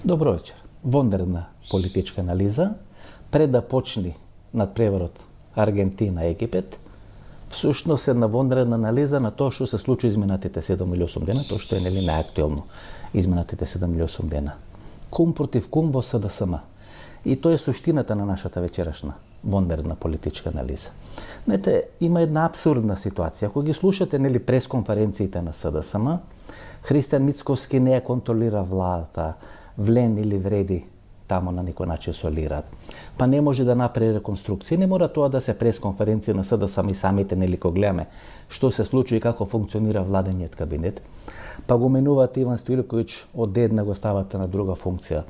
Добро вечер. Вонредна политичка анализа. Пред да почне надпреварот Аргентина-Египет, всушност една вонредна анализа на тоа што се случи изминатите 7 или 8 дена, тоа што е најактуелно изминатите 7 или 8 дена. Кум против кум во СДСМ. И тоа е суштината на нашата вечерашна вонредна политичка анализа. Знаете, има една абсурдна ситуација. Ако ги слушате пресконференциите на СДСМ, Христијан Мицковски не ја контролира владата, влен или вреди тамо на некој начин солираат. Па не може да направи реконструкција. Не мора тоа да се пресконференција на СДСМ и самите кога гледаме што се случи и како функционира владениот кабинет. Па го менуваат Иван Стоилковиќ од една го ставате на друга функција.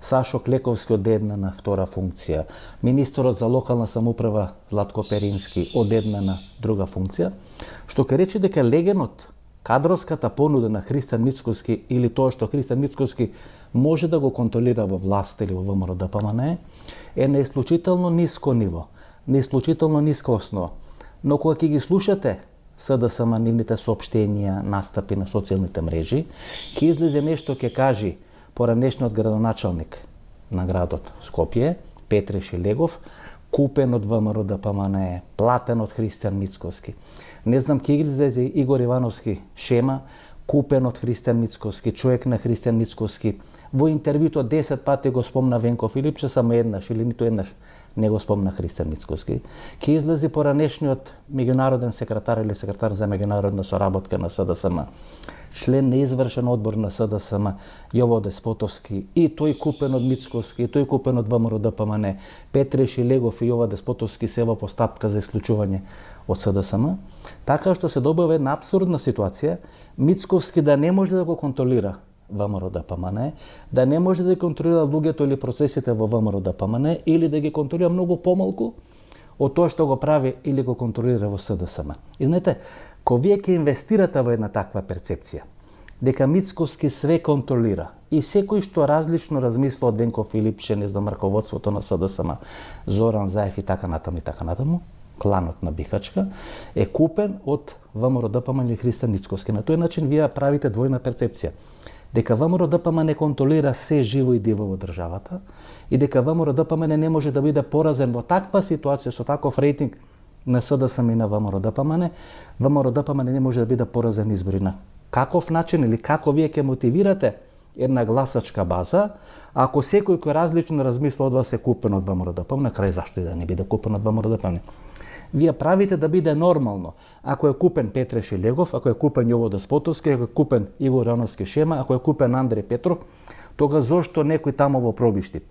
Сашо Клековски од една на втора функција. Министерот за локална самоуправа Златко Перински од една на друга функција, што ке рече дека легенот, кадровската понуда на Христијан Мицковски или тоа што Христијан Мицковски може да го контролира во власт или во ВМРО-ДПМНЕ е на исклучително ниско ниво, на исклучително ниска основа. Но кога ќе ги слушате СДСМ нивните соопштенија, настапи на социјалните мрежи, ќе излезе нешто ќе кажи поранешниот градоначалник на градот Скопје, Петре Шилегов, купен од ВМРО-ДПМНЕ, платен од Христијан Мицковски. Не знам, ќе излезе Игор Ивановски Шема, купен од Христијан Мицковски, човек на Христијан Мицковски. Во интервјуто 10 пати го спомна Венко Филипче, само еднаш или ниту еднаш не го спомна Христијан Мицковски. Ќе излезе поранешниот меѓународен секретар или секретар за меѓународна соработка на СДСМ, член на извршен одбор на СДСМ Јово Деспотовски, и тој купен од Мицковски, и тој купен од ВМРО-ДПМНЕ, Петре Шилегов и Јово Деспотовски се во постапка за исклучување од СДСМ, така што се добива една абсурдна ситуација, Мицковски да не може да го контролира ВМРО-ДПМНЕ, да не може да ги контролира луѓето или процесите во ВМРО-ДПМНЕ, или да ги контролира многу помалку од тоа што го прави или го контролира во СДСМ. И знаете, кога вие ќе инвестирате во една таква перцепција, дека Мицковски све контролира и секој што различно размисла од Венко Филипче, не знам, раководството на СДСМ, Зоран Заев и така натаму, кланот на Бихачка, е купен од ВМРО-ДПМНЕ или Христијан Мицковски. На тој начин вие правите двојна перцепција. Дека ВМРО-ДПМНЕ не контролира се живо и диво во државата и дека ВМРО-ДПМНЕ не може да биде поразен во таква ситуација со таков рейтинг на СДСМ и на ВМРО-ДПМНЕ, ВМРО-ДПМНЕ не може да биде поразен на избори. На каков начин или како вие ќе мотивирате една гласачка база, ако секој кој различно размисла од вас е купен од ВМРО-ДПМНЕ, крај зашто и да не биде купен од ВМРО-ДПМНЕ? Вие правите да биде нормално. Ако е купен Петре Шилегов, ако е купен Јово Деспотовски, ако е купен Игор Ивановски Шема, ако е купен Андреј Петров, тога зошто некој тамо во Пробишти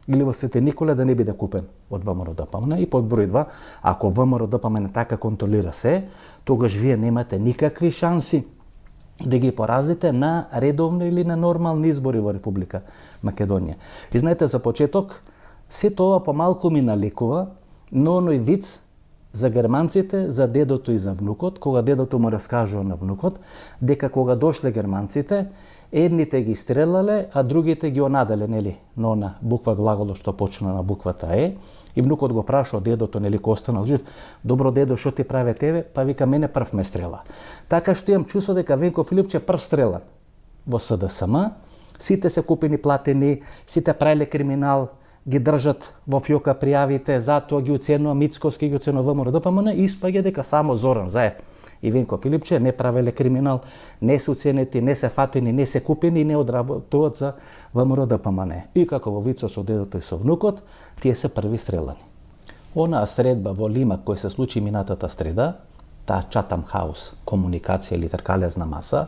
или во Свети Николе да не биде купен од ВМРО-ДПМНЕ? И под број 2, ако ВМРО-ДПМНЕ така контролира се, тогаш вие немате никакви шанси да ги поразите на редовни или на нормални избори во Република Македонија. И знаете, за почеток, се тоа помалку ми наликува но оној виц за германците, за дедото и за внукот, кога дедото му раскажува на внукот, дека кога дошле германците, едните ги стрелале, а другите ги онаделе, нели, на она буква глаголо што почна на буквата Е, и внукот го прашува дедото, нели, кој останал жив, добро дедо, што ти прави тебе? Па вика, мене прв ме стрела. Така што имам чувство дека Венко Филипче прв стрелан во СДСМ, сите се купени платени, сите правиле криминал, ги држат во фјока пријавите, затоа ги оценува Мицковски, ги оценува ВМРО-ДПМНЕ, испаѓа дека само Зоран Заев и Венко Филипче не правеле криминал, не се оценети, не се фатени, не се купени и не одработуваат за ВМРО-ДПМНЕ. И како во вицот со дедото и со внукот, тие се први стрелани. Онаа средба во Лимак кој се случи минатата среда, таа Chatham House комуникација или тркалезна маса,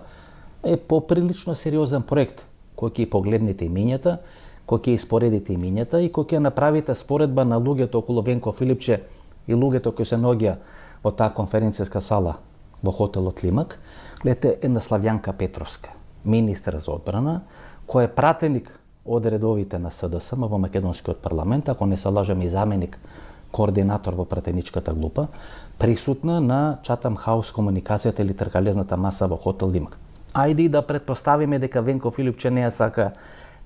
е поприлично сериозен проект кој ќе погледнете имињата, кој ќе испоредите имињата и кој ќе направите споредба на луѓето околу Венко Филипче и луѓето кои се наоѓа во таа конференцијска сала во хотелот Лимак. Гледате, една Славјанка Петровска, министер за одбрана, кој е пратеник од редовите на СДСМ во македонскиот парламент, ако не се лажам и заменик координатор во пратеничката група, присутна на Chatham House комуникацијата или тркалезната маса во хотел Лимак. Ајде и да претпоставиме дека Венко Филипче не ја сака,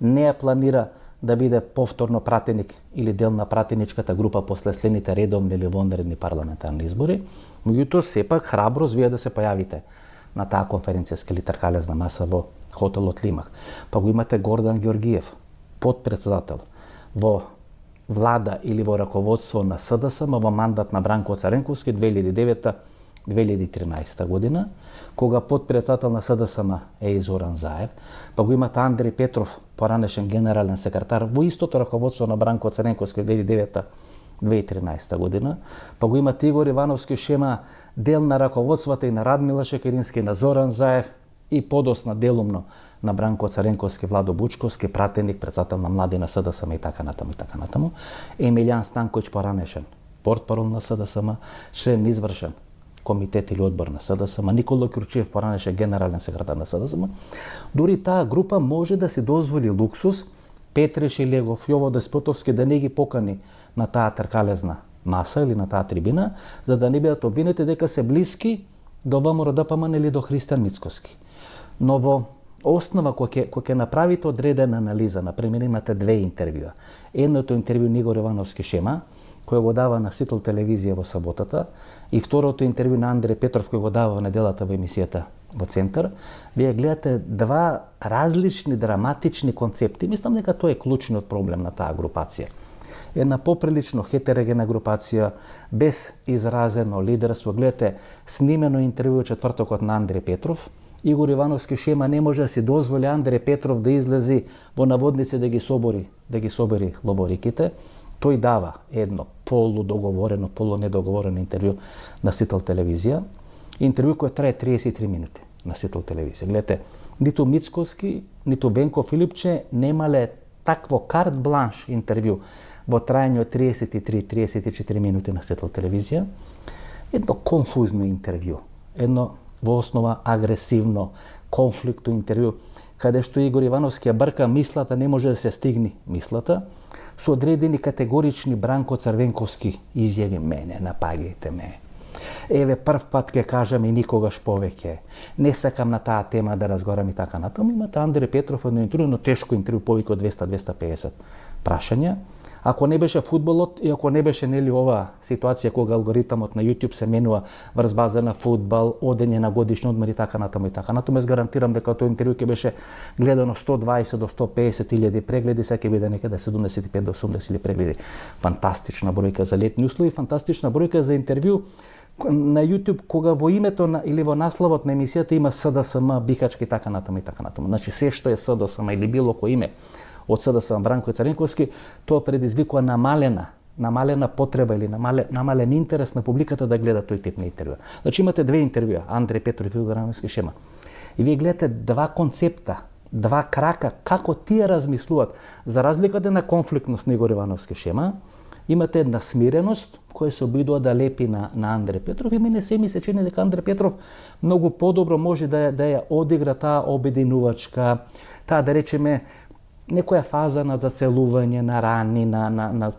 не ја планира да биде повторно пратеник или дел на пратеничката група после следните редовни или вонредни парламентарни избори, меѓутоа сепак храброст вие да се појавите на таа конференцијска или тркалезна маса во хотелот Лимак. Па го имате Гордан Георгиев, подпредседател во влада или во раководство на СДСМ во мандат на Бранко Царенковски 2009-2013 година, кога подпредседател на СДСМ е и Зоран Заев, па го имате Андреј Петров, поранешен генерален секретар во истото раководство на Бранко Царенковски 2009-2013 година, па го имате Игор Ивановски Шема, дел на раководствата и на Радмила Шекерински, на Зоран Заев и подосна делумно на Бранко Царенковски, Владо Бучковски, пратеник, председател на млади на СДСМ и така натаму. Емилијан Станковиќ, поранешен портпарол на СДСМ, член извршен комитет или одбор на СДСМ, Никола Ќурчиев, поранешен генерален секретар на СДСМ. Дури таа група може да си дозволи луксус Петре Шилегов, Јово Деспотовски да не ги покани на таа тркалезна маса или на таа трибина, за да не бидат обвинети дека се блиски до ВМРО-ДПМН или до Христијан Мицкоски. Но во основа кој ќе направите одредена анализа, например имате две интервјуа. Едното интервју на Игор Ивановски Шема, кој го дава на Сител телевизија во саботата, и второто интервју на Андреј Петров, кој го дава во неделата во емисијата во Центар, вие гледате два различни драматични концепти. Мислам дека тоа е клучниот проблем на таа групација. Една поприлично хетерогена групација, без изразено лидерство. Гледате снимено интервју четвртокот на Андреј Петров. Игор Ивановски Шема не може да си дозволи Андреј Петров да излези во наводници да ги собери лобориките. Тој дава едно полудоговорено, полунедоговорено интервју на Сител телевизија. Интервју кој трае 33 минути на Сител телевизија. Гледате, ниту Мицкоски, ниту Венко Филипче немале такво карт бланш интервју во трајање од 33-34 минути на Сител телевизија. Едно конфузно интервју, едно во основа агресивно, конфликтно интервју, каде што Игор Ивановски ја брка мислата, не може да се стигне мислата, со одредени категорични Бранко Црвенковски изјави: мене, напагајте ме. Еве, прв пат ќе кажам и никогаш повеќе. Не сакам на таа тема да разговарам и така натаму. Имате Андреј Петров, едно интервју, но тешко интервју, повеќе од 200-250 прашања. Ако не беше фудбалот и ако не беше нели ова ситуација кога алгоритмот на YouTube се менува врз база на фудбал, одење на годишни одмори и така натаму, јас гарантирам дека тој интервју ќе беше гледано 120 до 150 илјади прегледи, сега ќе биде некаде 75 до 80 прегледи. Фантастична бројка за летни услови, фантастична бројка за интервју на YouTube кога во името на или во насловот на емисијата има СДСМ, Бихачка и така натаму. Значи се што е СДСМ или било кој име од СДСМ Бранко Царенковски, тоа предизвикува намалена потреба или намален интерес на публиката да гледа тој тип на интервју. Значи имате две интервјуа, Андреј Петров и Игор Ивановски Шема. И вие гледате два концепта, два крака, како тие размислуваат. За разлика на конфликтност на Игор Ивановски Шема, имате една смиреност која се обидува да лепи на Андреј Петров, и мене се ми се чини дека Андреј Петров многу подобро може да ја одигра таа обединувачка, таа да речеме некоја фаза на заселување, на рани, на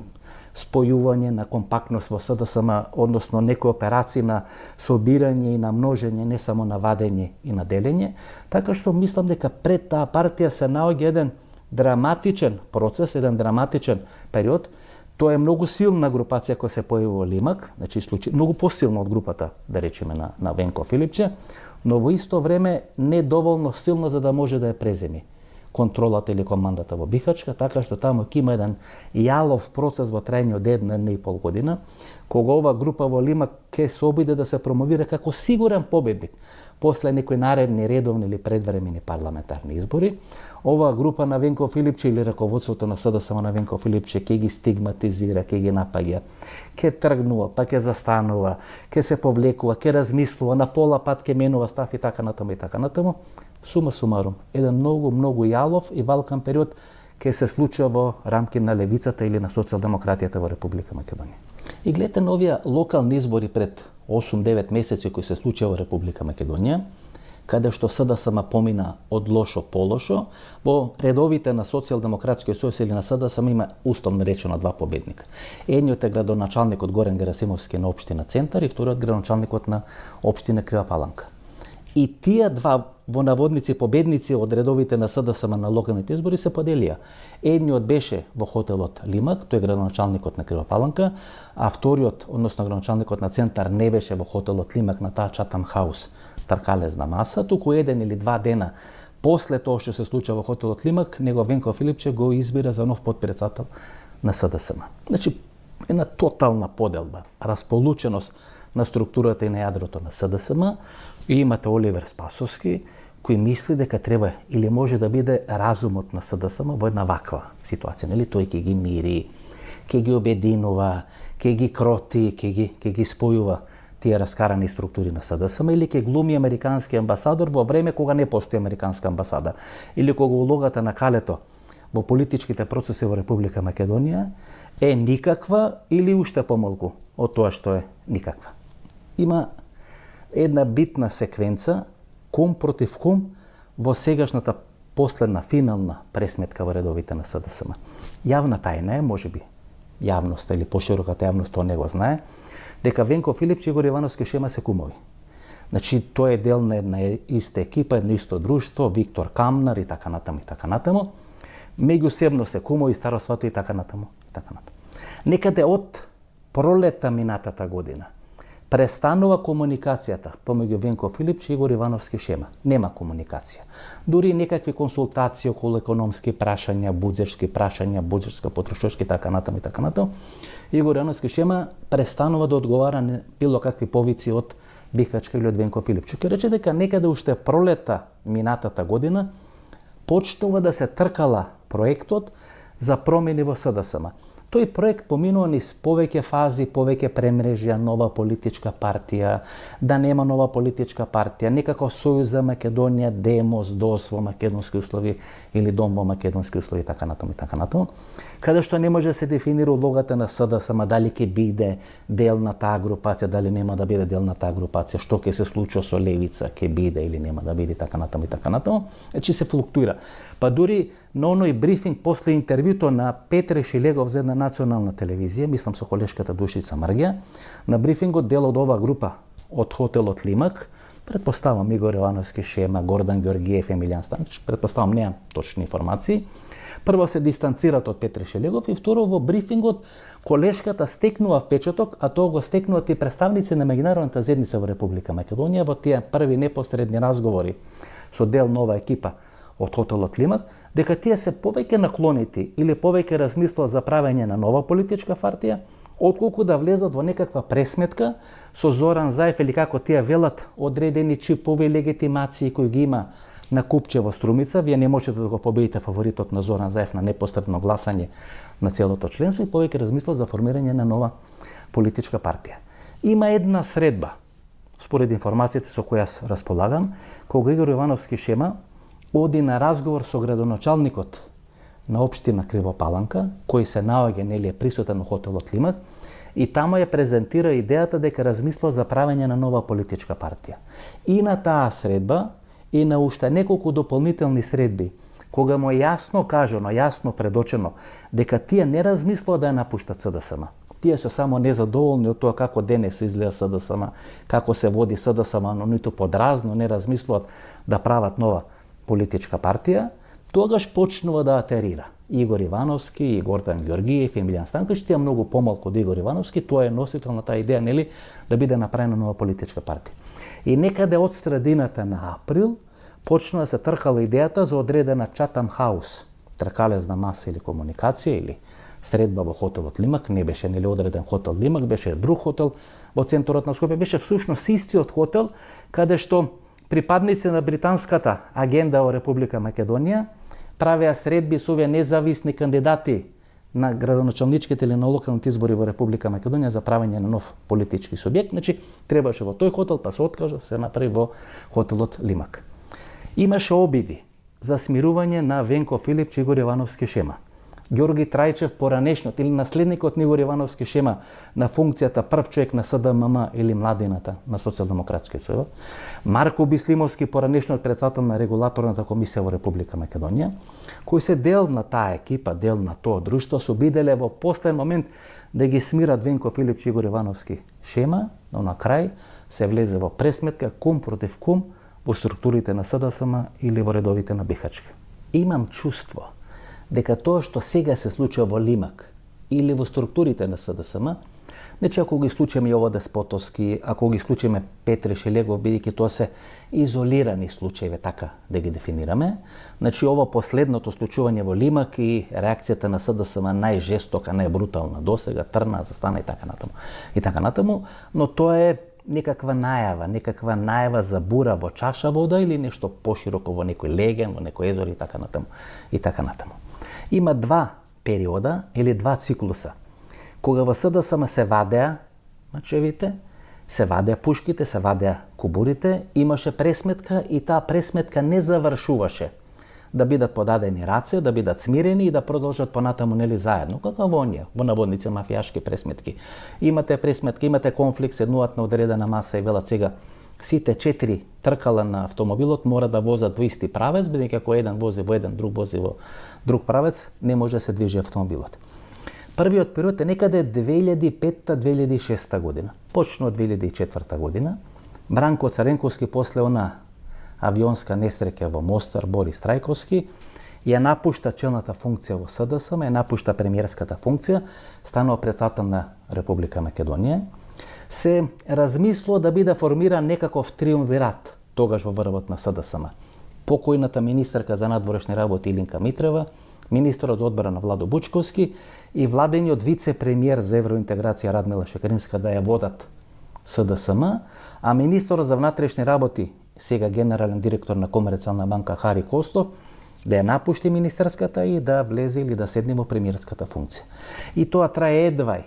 спојување, на компактност во СДСМ, односно некои операции на собирање и на множење, не само на вадење и на делење. Така што мислам дека пред таа партија се наоѓа еден драматичен процес, еден драматичен период. Тоа е многу силна групација која се појави во Лимак, значи многу посилна од групата, да речеме, на Венко Филипче, но во исто време не доволно силна за да може да ја преземи контролата или командата во Бихачка, така што таму ќе има еден јалов процес во трајање од една и пол година, кога ова група во Лимак ќе се обиде да се промовира како сигурен победник после некои наредни редовни или предвремени парламентарни избори. Ова група на Венко Филипче или раководството на СДСМ на Венко Филипче ќе ги стигматизира, ќе ги напаѓа, ќе тргнува, па ќе застанува, ќе се повлекува, ќе размислува, на пола пат ќе менува став и така натаму. Сума сумарум, еден многу јалов и валкан период ќе се случува во рамки на левицата или на социјалдемократијата во Република Македонија. И гледате на овие локални избори пред 8-9 месеци кои се случија во Република Македонија, каде што СДСМ помина од лошо по лошо, во редовите на Социјалдемократскиот сојуз или на СДСМ има условно речено два победника. Едниот е градоначалникот Горан Герасимовски на општина Центар и вториот градоначалникот на општина Крива Паланка. И тие два во наводници победници од редовите на СДСМ на локалните избори се поделија. Едниот беше во хотелот Лимак, тој е градоначалникот на Крива Паланка, а вториот, односно градоначалникот на Центар, не беше во хотелот Лимак на таа Чатам Хаус, тркалезна маса, туку еден или два дена После тоа што се случува во хотелот Лимак, него Венко Филипче го избира за нов потпредседател на СДСМ. Значи, една тотална поделба, располученост на структурата и на јадрото на СДСМ, и имате Оливер Спасовски, кој мисли дека треба или може да биде разумот на СДСМ во една ваква ситуација. Нели? Тој ќе ги мири, ќе ги обединува, ќе ги кроти, ќе ги спојува тие раскарани структури на СДСМ, или ќе глуми американски амбасадор во време кога не постои американска амбасада, или кога улогата на Калето во политичките процеси во Република Македонија е никаква или уште помалку од тоа што е никаква. Има една битна секвенца кум против кум во сегашната последна финална пресметка во редовите на СДСМ. Јавна тајна е, можеби јавноста или пошироката јавност тоа не го знае, дека Венко Филипче и Игор Ивановски Шема се кумови. Значи, тој е дел на една иста екипа, едно исто друштво, Виктор Камнар и така натаму и така натаму. Меѓусебно се кумови, старо свато и така натаму и така натаму. Некаде од пролета минатата година престанува комуникацијата помеѓу Венко Филипче и Игор Ивановски Шема. Нема комуникација. Дури некакви консултации околу економски прашања, буџетска потрошочки, така натаму и така натаму. Игор Ивановски Шема престанува да одговара на било какви повици од Бихачка или од Венко Филипче. Ке рече дека некаде уште пролета минатата година почнува да се тркала проектот за промени во СДСМ. Тој проект поминува низ повеќе фази, повеќе премрежја, нова политичка партија, да нема нова политичка партија, некако Сојуз за Македонија, Демос, ДОС во македонски услови или Дом во македонски услови, така натаму и така натаму, каде што не може да се дефинира улогата на СДСМ, дали ќе биде дел на таа групација, дали нема да биде дел на таа групација, што ќе се случи со левица, ќе биде или нема да биде, така натаму и така натаму, значи се флуктуира. Па дури на оној брифинг после интервјуто на Петре Шилегов за една национална телевизија, мислам со колешката Душица Мрѓа, на брифингот дел од оваа група од хотелот Лимак, предпоставам Игор Ивановски Шема, Гордан Ѓоргиев, Емилијан Станчич, предпоставам немам точни информации. Прво се дистанцират од Петре Шилегов и второ во брифингот колешката стекнува впечаток, а тоа го стекнуваат и представници на меѓународната заедница во Република Македонија во тие први непосредни разговори со дел нова екипа од хотелот Лимак, дека тие се повеќе наклонети или повеќе размислуваат за правење на нова политичка партија, отколку да влезат во некаква пресметка со Зоран Заев или како тие велат одредени чипови легитимации кои ги има на купче во Струмица. Вие не можете да го победите фаворитот на Зоран Заев на непосредно гласање на целото членство и повеќе размислуваат за формирање на нова политичка партија. Има една средба, според информациите со која располагам, кога Игор Ивановски Шема оди на разговор со градоначалникот на општина Кривопаланка, кој се наоѓа, нели е присутен во хотелот Лимак, и тамо ја презентира идејата дека размислува за правење на нова политичка партија. И на таа средба, и на уште неколку дополнителни средби, кога му е јасно кажано, јасно предочено, дека тие не размислува да ја напуштат СДСМ. Тие се само незадоволни од тоа како денес изгледа СДСМ, како се води СДСМ, но ниту подразно не размислуваат да прават нова политичка партија, тогаш почнува да атерира. Игор Ивановски, и Гордан Ѓоргиев, и Емилијан Станковиќ, тие многу помалку од Игор Ивановски, тоа е носител на таа идеја, нели, да биде направена нова политичка партија. И некаде од средината на април почнува да се тркала идејата за одредена Чатам Хаус, тркалезна маса или комуникација или средба во хотелот Лимак, не беше нели одреден хотел Лимак, беше друг хотел во центарот на Скопје, беше всушност истиот хотел каде што припадници на британската агенда во Република Македонија правеа средби со овие независни кандидати на градоначалничките или на локалните избори во Република Македонија за правење на нов политички субјект. Значи, требаше во тој хотел, па се откажа, се направи во хотелот Лимак. Имаше обиди за смирување на Венко Филипче и Игор Ивановски Шема. Ѓорги Трајчев, поранешниот или наследникот на Игор Ивановски Шема на функцијата прв човек на СДММ или младината на Социјалдемократскиот сојуз, Марко Бислимовски, поранешниот председател на регулаторната комисија во Република Македонија, кои се дел на таа екипа, дел на тоа друштво, се обиделе во последен момент да ги смират Венко Филипче и Игор Ивановски Шема, но на крај се влезе во пресметка кум против кум во структурите на СДСМ или во редовите на Бихачка. Имам чувство дека тоа што сега се случува во Лимак или во структурите на СДСМ Значи, ако ги случиме Јово Деспотовски, ако ги случиме Петре Шелегов, бидејќи тоа се изолирани случаи, така да ги дефинираме. Значи, ова последното случување во Лимак и реакцијата на СДСМ најжестока, најбрутална досега, трна, застана и така натаму. И така натаму, но тоа е некаква најава за бура во чаша вода или нешто пошироко во некој леген, во некој езор и така натаму. И така натаму. Има два периода или два циклуса. Кога во СДСМ се вадеа мачевите, се вадеа пушките, се вадеа кубурите, имаше пресметка и таа пресметка не завршуваше да бидат подадени раци, да бидат смирени и да продолжат понатаму нели заедно, како во оние, во наводници мафијашки пресметки. Имате пресметки, имате конфликт, седнуваат на одредена маса и велат сега сите 4 тркала на автомобилот мора да возат во исти правец, бидејќи ако еден вози во еден, друг вози во друг правец, не може да се движи автомобилот. Првиот период е некаде 2005-2006 година. Почно од 2004 година. Бранко Царенковски после она авионска несреќа во Мостар, Борис Трајковски, ја напушта челната функција во СДСМ, ја напушта премиерската функција, станува председател на Република Македонија. Се размислува да биде формиран некаков триумвират тогаш во врвот на СДСМ. Покојната министерка за надворешни работи Илинка Митрева, министерот за одбрана Владо Бучковски и владениот вице-премиер за евроинтеграција Радмила Шекеринска да ја водат СДСМ, а министерот за внатрешни работи, сега генерален директор на Комерцијална банка Хари Костов, да ја напушти министерската и да влезе или да седне во премиерската функција. И тоа трае едва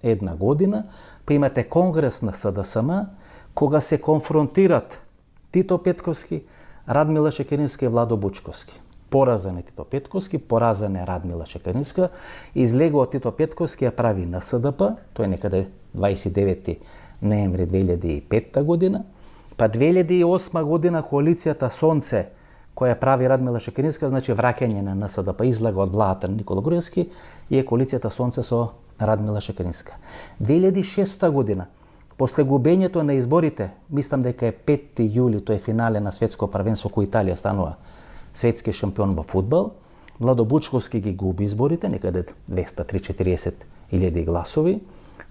една година, па имате конгрес на СДСМ, кога се конфронтират Тито Петковски, Радмила Шекеринска и Владо Бучковски. Поразен е Тито Петковски, поразен е Радмила Шекеринска, излегува Тито Петковски, ја прави НСДП, тој некаде 29 ноември 2005 година, па 2008 година коалицијата Сонце, која прави Радмила Шекеринска, значи враќање на НСДП, излага од владата на Никола Груевски и е коалицијата Сонце со Радмила Шекеринска. 2006 година, после губењето на изборите, мислам дека е 5 јули, тој е финале на светско првенство кој Италија станува светски шампион во фудбал, Владо Бучковски ги губи изборите, некаде 230 илјади гласови,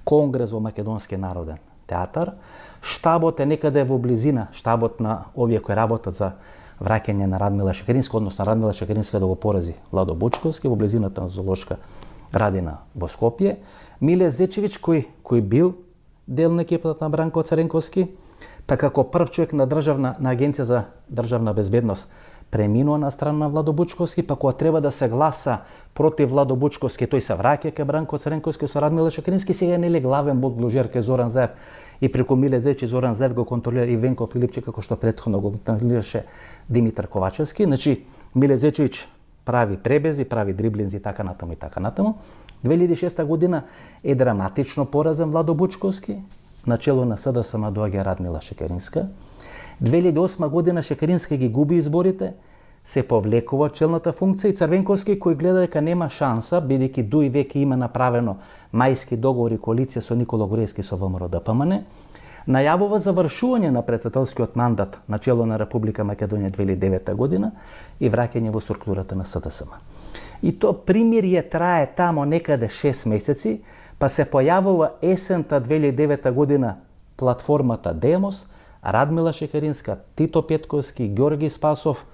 конгрес во Македонски народен театар, штабот е некаде во близина, штабот на овие кои работат за враќање на Радмила Шекеринска, односно Радмила Шекеринска да го порази Владо Бучковски во близината на Зоолошка Радина во Скопје, Миле Зечевиќ кој бил дел на екипата на Бранко Царенковски, па како прв човек на Агенција за државна безбедност преминува на страна на Владо Бучковски, па кога треба да се гласа против Владо Бучковски, тој се враќа кај Бранко Царенковски со Радмила Шекерински, сега нели главен блогер кај Зоран Заев и преку Миле Зечевиќ Зоран Заев го контролира и Венко Филипче, како што претходно го контролираше Димитар Ковачевски. Значи Миле Зечевиќ прави пребези, прави дриблинзи и така натаму и така натаму. 2006 година е драматично поразен Владо Бучковски, начело на СДСМ доаѓа Радмила Шекеринска. 2008 година Шекеринска ги губи изборите, се повлекува челната функција и Црвенковски кој гледа дека нема шанса, бидејќи дуи веќе има направено мајски договори коалиција со Никола Груевски со ВМРО-ДПМН, најавува завршување на председателскиот мандат начело на Република Македонија 2009 година и враќање во структурата на СДСМ. И тоа примирје трае тамо некаде 6 месеци, па се појавува есента 2009 година платформата Демос, Радмила Шекеринска, Тито Петковски, Ѓорги Спасов,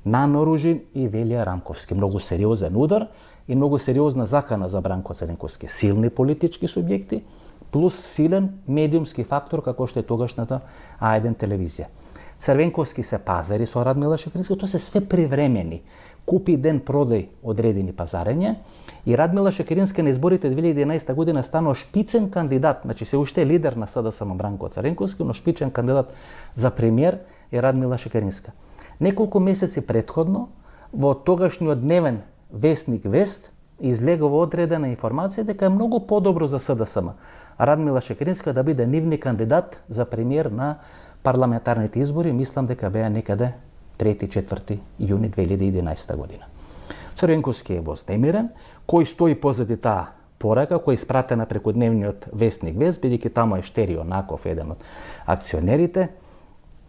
Нано Ружин и Велија Рамковски. Многу сериозен удар и многу сериозна закана за Бранко Царенковски. Силни политички субјекти, плюс силен медиумски фактор како што е тогашната А1 телевизија. Црвенковски се пазари со Радмила Шекеринска, тоа се све привремени. Купи ден продај одредени пазарења и Радмила Шекеринска на изборите 2011 година станува шпицен кандидат, значи се уште е лидер на СДСМ Бранко Царенковски, но шпичен кандидат за премиер е Радмила Шекеринска. Неколку месеци претходно во тогашниот дневен вестник Вест излегува одредена информација дека е многу подобро за СДСМ Радмила Шекеринска да биде нивни кандидат за премиер на парламентарните избори, мислам дека беа некаде 3-4 јуни 2011 година. Црвенковски е вознемирен, кој стои позади таа порака, која е испратена преку дневниот вестник Вест, бидејќи таму е Штерио Наков, еден од акционерите,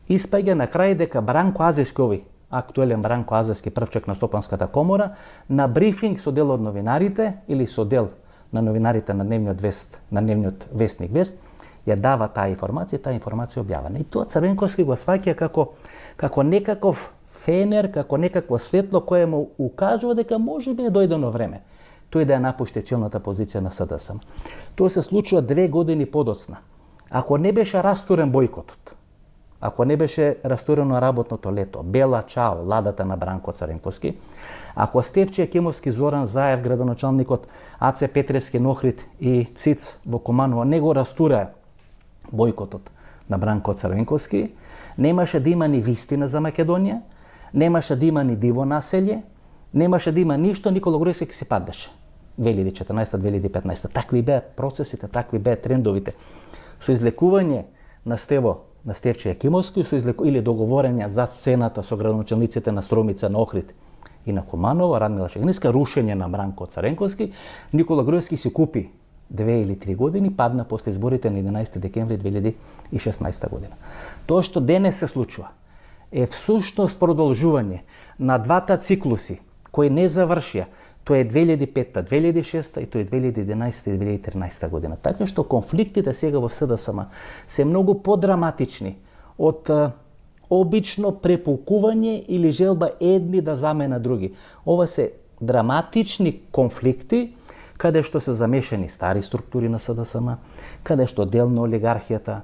испаѓа на крај дека Бранко Азевски, овој актуелен Бранко Азевски, прв човек на Стопанската комора, на брифинг со дел од новинарите или со дел на новинарите на дневниот вестник Вест, ја дава таа информација објавена. И тоа Црвенковски го сваќа како некаков фенер, како некакво светло кое му укажува дека можеби е дојдено време тој да ја напушти челната позиција на СДСМ. Тоа се случува 2 години подоцна. Ако не беше растурен бојкотот, ако не беше растурено работното лето, Бела Чао, ладата на Бранко Црвенковски, ако Стефче Екимовски, Зоран Заев, градоначалникот, Аце Петревски, Нохрид и Циц во Куманово не го растураа бојкотот на Бранко Црвенковски, немаше да има ни вистина за Македонија, немаше да има ни диво населје, немаше да има ништо, Никола Груевски ќе се падеше. 2014-2015. Такви беа процесите, такви беа трендовите. Со излекување на Стефче Екимовски, или договорење за сцената со градоначалниците на Стромица, на Охрид и на Куманово, Радмила Шекеринска, рушење на Бранко Црвенковски, Никола Груевски си купи 2 или 3 години, падна после изборите на 11 декември 2016 година. Тоа што денес се случува е всушност продолжување на двата циклуси кои не завршија. Тоа е 2005, 2006 и тоа е 2011 и 2013 година. Така што конфликтите сега во СДСМ се многу подраматични од обично препукување или желба едни да заменат други. Ова се драматични конфликти каде што се замешани стари структури на СДСМ, каде што дел на олигархијата,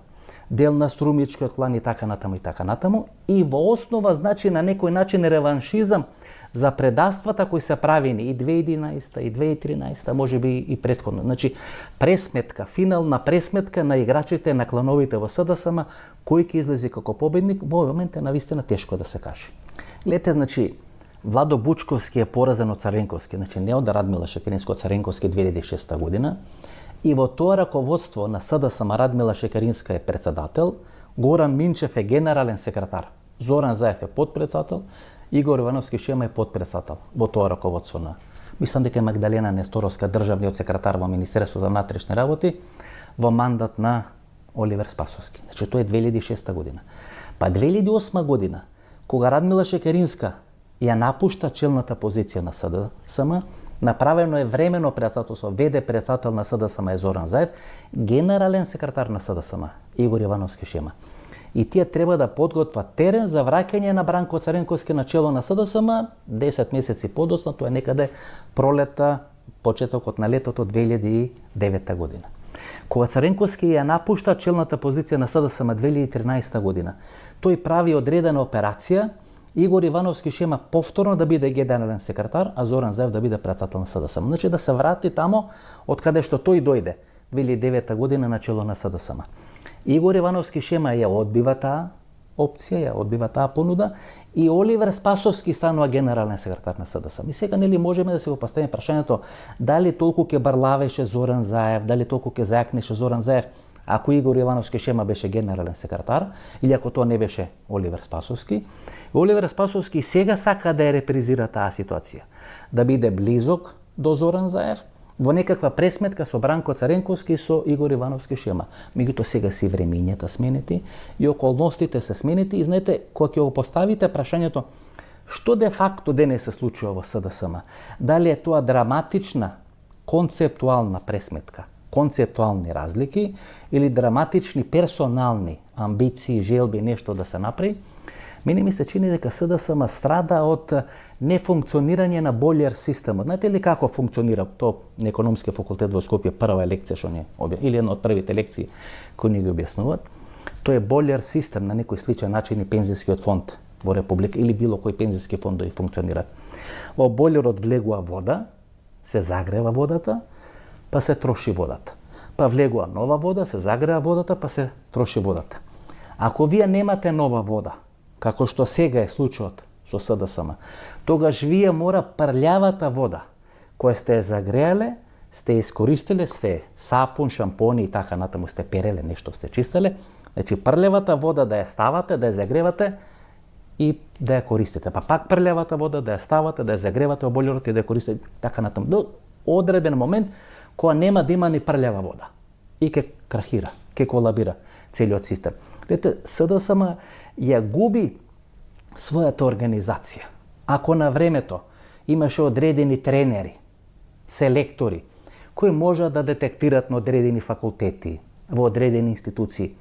дел на струмичкиот клан и така натаму, и во основа значи на некој начин реваншизам за предаствата кои се правени и 2011 и 2013, можеби и претходно. Значи пресметка, финална пресметка на играчите на клановите во СДСМ, кој ќе излезе како победник, во момент е навистина тешко да се каже. Гледате, значи Владо Бучковски е поразен од Црвенковски, значи не од Радмила Шекеринска, од Црвенковски 2006 година. И во тоа раководство на СДСМ Радмила Шекеринска е председател, Горан Минчев е генерален секретар, Зоран Заев е подпредседател, Игор Ивановски Шема е подпредседател во тоа раководство на. Мислам дека Магдалена Несторовска, државниот секретар во Министерство за внатрешни работи, во мандат на Оливер Спасовски. Значи тоа е 2006 година. Па 2008 година, кога Радмила Шекеринска ја напушта челната позиција на СДСМ, направено е времено председателство, веде председател на СДСМ е Зоран Заев, генерален секретар на СДСМ Игор Ивановски Шема. И тие треба да подготват терен за враќање на Бранко Црвенковски на чело на СДСМ 10 месеци подоцна, тоа е некаде пролета, почетокот на летото 2009 година. Кога Црвенковски ја напушта челната позиција на СДСМ 2013 година, тој прави одредена операција Игор Ивановски Шема повторно да биде генерален секретар, а Зоран Заев да биде председател на СДСМ. Значи да се врати тамо од каде што тој дојде 2009 година на чело на СДСМ. Игор Ивановски Шема ја одбива таа опција, ја одбива таа понуда и Оливер Спасовски станува генерален секретар на СДСМ. И сега нели можеме да се го поставиме прашањето дали толку ќе барлавеше Зоран Заев, дали толку ќе зајакнеше Зоран Заев ако Игор Ивановски Шема беше генерален секретар или ако тоа не беше Оливер Спасовски. Оливер Спасовски сега сака да ја репризира таа ситуација, да биде близок до Зоран Заев, во некаква пресметка со Бранко Црвенковски и со Игор Ивановски Шема. Меѓутоа сега си времињата сменети и околностите се сменети и знаете, кога ќе го поставите прашањето што де факто денес се случува во СДСМ, дали е тоа драматична концептуална пресметка, концептуални разлики или драматични персонални амбиции, желби, нешто да се направи, мене ми се чини дека СДСМ страда од нефункционирање на болер системот. Знаете ли како функционира тоа на економски факултет во Скопје, прва лекција што не или една од првите лекции кои ни ги објаснуваат? Тоа е болер систем на некој сличен начин и пензискиот фонд во Република или било кој пензиски фондови функционираат. Во болерот влегува вода, се загрева водата, па се троши водата. Па влегува нова вода, се загрева водата, па се троши водата. Ако вие немате нова вода, како што сега е случајот со СДСМ, тогаш вие мора прљавата вода, која сте ја загреале, сте искористиле, сте сапун, шампони и така натаму сте переле, нешто сте чистеле, значи прљавата вода да ја ставате, да ја загревате и да ја користите. Па пак прљавата вода да ја ставате, да ја загревате во болерот и да ја користите, така натаму. До одреден момент која нема да има ни прљава вода и ќе крахира, ќе колабира целиот систем. Гледате, СДСМ ја губи својата организација. Ако на времето имаше одредени тренери, селектори, кои можат да детектират на одредени факултети, во одредени институции,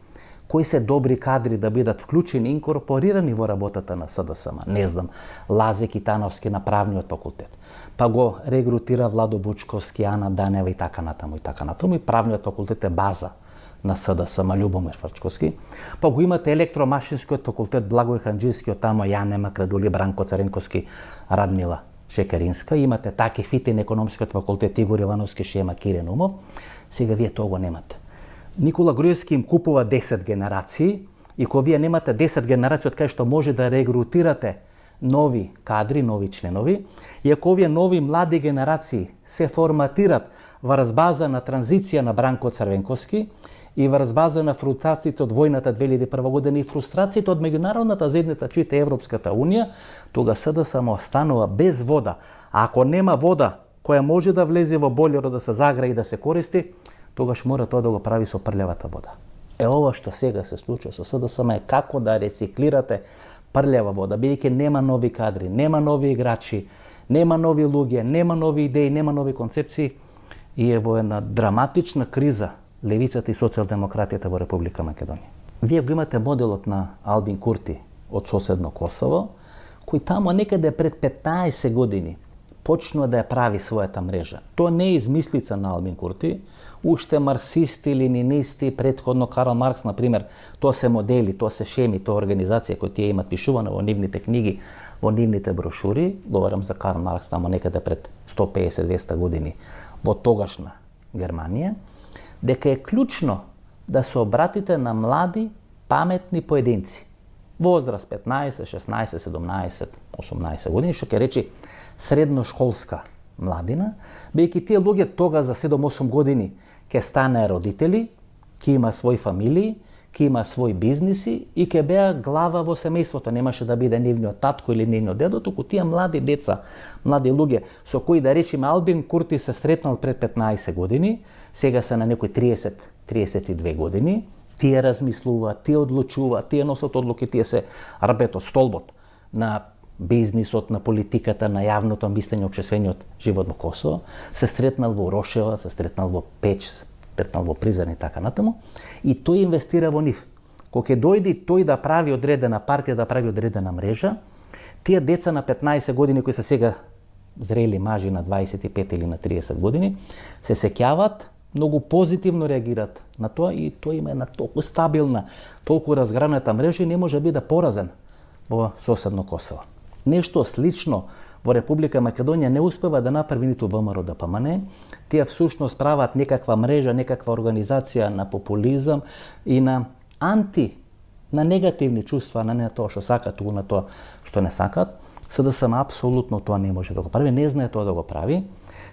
кои се добри кадри да бидат вклучени, инкорпорирани во работата на СДСМ. Не знам, Лазе Китановски на правниот факултет, па го регрутира Владо Бучковски, Ана Данева и така натаму и така натаму. И правниот факултет е база на СДСМ, Љубомир Фрчковски. Па го имате електромашинскиот факултет, Благој Ханџиски, од тамо Јане Макредули, Бранко Царенковски, Радмила Шекеринска. Имате таки фитин економскиот факултет, Игор Ивановски, Шема Кирен Умов. Сега вие тоа го немате. Никола Груевски им купува 10 генерации и кога вие немате 10 генерации од кај што може да регрутирате нови кадри, нови членови, и ако овие нови млади генерации се форматират врз база на транзиција на Бранко Црвенковски и врз база на фрустрациите од војната 2001 година и фрустрациите од меѓународната заедница, чите Европската унија, тога СДСМ останува без вода. А ако нема вода која може да влезе во бойлерот, да се загрее и да се користи, тогаш мора тоа да го прави со прљавата вода. Ова што сега се случува со СДСМ е како да рециклирате прљава вода, бидејќи нема нови кадри, нема нови играчи, нема нови луѓе, нема нови идеи, нема нови концепции и е во една драматична криза левицата и социјалдемократијата во Република Македонија. Вие го имате моделот на Албин Курти од соседно Косово, кој тамо некаде пред 15 години почнува да ја прави својата мрежа. Тоа не е измислица на Албин Курти, уште марксисти, ленинисти, предходно Карл Маркс, например, тоа се модели, тоа се шеми, тоа организација кои тие имат пишувано во нивните книги, во нивните брошури, говорам за Карл Маркс тамо некаде пред 150-200 години, во тогашна Германија, дека е клучно да се обратите на млади, паметни поединци, возраст 15, 16, 17, 18 години, што ќе речи средношколска младина, бидејќи тие луѓе тога за 7-8 години ќе станеа родители, ќе има своји фамилии, ќе има своји бизниси и ќе беа глава во семејството. Немаше да биде нивниот татко или нивниот дедо, туку тие млади деца, млади луѓе со кои да речеме Албин Курти се сретнал пред 15 години, сега се на некои 30-32 години, тие размислуваат, тие одлучуваат, тие носат одлуки, тие се рбето, столбот на бизнисот, на политиката, на јавното мислење, општествениот живот во Косово, се сретнал во Рошева, се сретнал во Печ, сретнал во Призрен и така натаму, и тој инвестира во нив. Кога ќе дојде тој да прави одредена партија, да прави одредена мрежа, тие деца на 15 години кои се сега зрели мажи на 25 или на 30 години, се сеќаваат, многу позитивно реагираат на тоа и тој има една толку стабилна, толку разграната мрежа и не може да биде поразен во соседно Косово. Нешто слично во Република Македонија не успева да направи ниту ВМРО ДПМН. Тие всушност прават некаква мрежа, некаква организација на популизам и на негативни чувства, на не тоа што сакат, туку на тоа што не сакат. СДСМ апсолутно тоа не може да го прави, не знае тоа да го прави.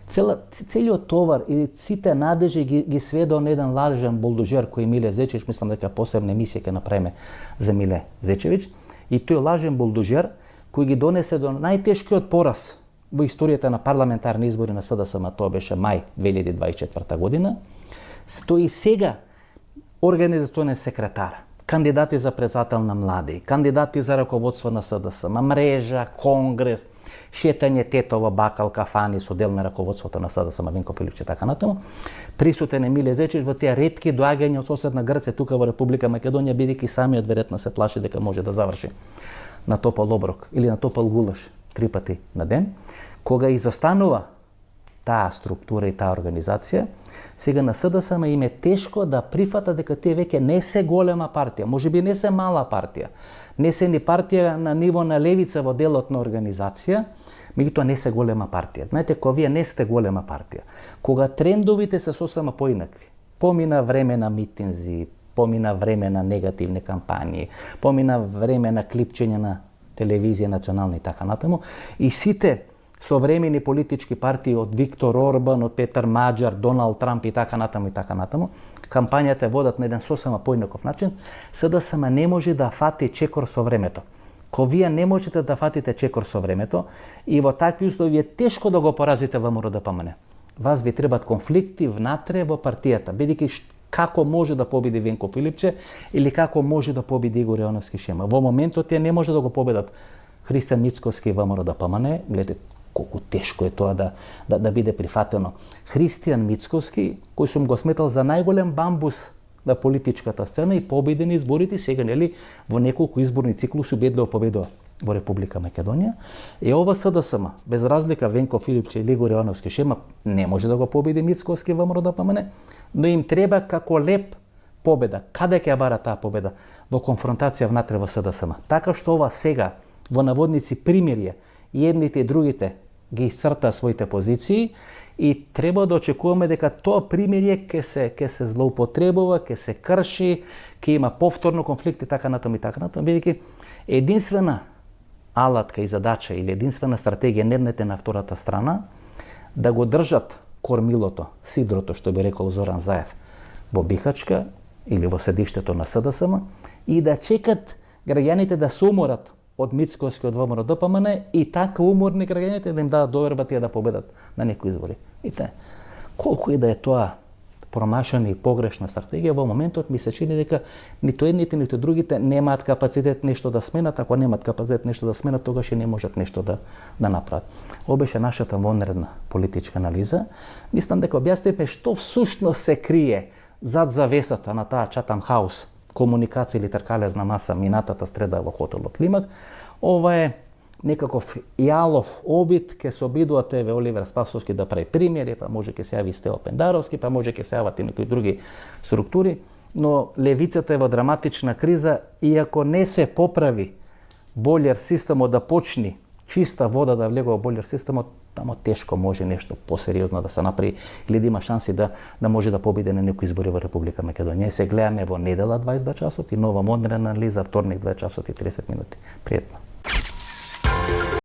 Целиот товар или сите надежи ги сведе на еден лажен булдожер кој е Миле Зечевич, мислам дека посебна емисија ќе направиме за Миле Зечевич, и тој лажен булдожер кој ги донесе до најтешкиот пораз во историјата на парламентарни избори на СДСМ, тоа беше мај 2024 година, стои сега организационен секретар, кандидати за председател на млади, кандидати за раководство на СДСМ, мрежа, конгрес, шетање тетова, бакал, кафани со дел на раководството на СДСМ, Винко Филипче, така натаму. Присутен е Миле Зечевич во тие ретки доаѓања од соседна Грција тука во Република Македонија, бидејќи самиот веројатно се плаши дека може да заврши на топол оброк или на топол гулаш 3 пати на ден. Кога изостанува таа структура и таа организација, сега на СДСМ им е тешко да прифата дека тие веќе не се голема партија, можеби не се мала партија, не се ни партија на ниво на левица во делот на организација, меѓутоа не се голема партија. Знаете, кога вие не сте голема партија, кога трендовите се сосема поинакви, помина време на митинзи, помина време на негативни кампањи, помина време на клипчење на телевизија национална и така натаму, и сите современи политички партии од Виктор Орбан, од Петар Маџар, Доналд Трамп и така натаму, кампањата водат на еден сосема поинаков начин, СДСМ не може да фати чекор со времето. Кога вие не можете да фатите чекор со времето и во такви услови е тешко да го поразите ВМРО ДПМН. Вас ви требаат конфликти внатре во партијата, бидејќи како може да победи Венко Филипче или како може да победи Игор Јовановски Шема. Во моментот тие не може да го победат Христијан Мицкоски и ВМРО ДПМН, гледате колку тешко е тоа да биде прифатено. Христијан Мицкоски, кој сум го сметал за најголем бамбус на политичката сцена и победи на изборите, сега нели во неколку изборни циклуси убедливо победува во Република Македонија. И ова СДСМ, без разлика Венко Филипче или Игор Јовановски Шема, не може да го победи Мицкоски во МРДПМН, но им треба како леп победа. Каде ќе ја бара таа победа? Во конфронтација внатре во СДСМ. Така што ова сега во наводници примирје, и едните и другите ги исцртаа своите позиции и треба да очекуваме дека тоа примирје ќе се злоупотребува, ќе се крши, ќе има повторно конфликти така натаму и така натаму, бидејќи единствена алатка и задача или единствена стратегија на едната и на втората страна да го држат кормилото, сидрото, што би рекол Зоран Заев, во Бихачка или во седиштето на СДСМ и да чекат граѓаните да се уморат од Мицкоски од ВМРО-ДПМН и така уморни граѓаните да им дадат доверба тие да победат на некои избори. Видите, колку и да е тоа промашена и погрешна стратегија, во моментот ми се чини дека ниту едните, ниту другите немаат капацитет нешто да сменат, ако немаат капацитет нешто да сменат, тогаш и не можат нешто да направат. Ова беше нашата вонредна политичка анализа. Мислам дека објаснивме што всушност се крие зад завесата на таа Chatham House комуникација или тркалезна маса минатата среда во хотелот Лимак. Ова е некаков јалов обид, ке се обидуваат еве Оливер Спасовски да прави примери, па може ке се јави Стео Пендаровски, па може ке се јават и некои други структури, но левицата е во драматична криза и ако не се поправи болер системот да почни чиста вода да влегува во болер системот, тамо тешко може нешто посериозно да се направи или да има шанси да може да победи на некои избори во Република Македонија. Се гледаме во недела 22 часот и нова модерна анализа, вторник 2 часот и 30 минути. Пријатно.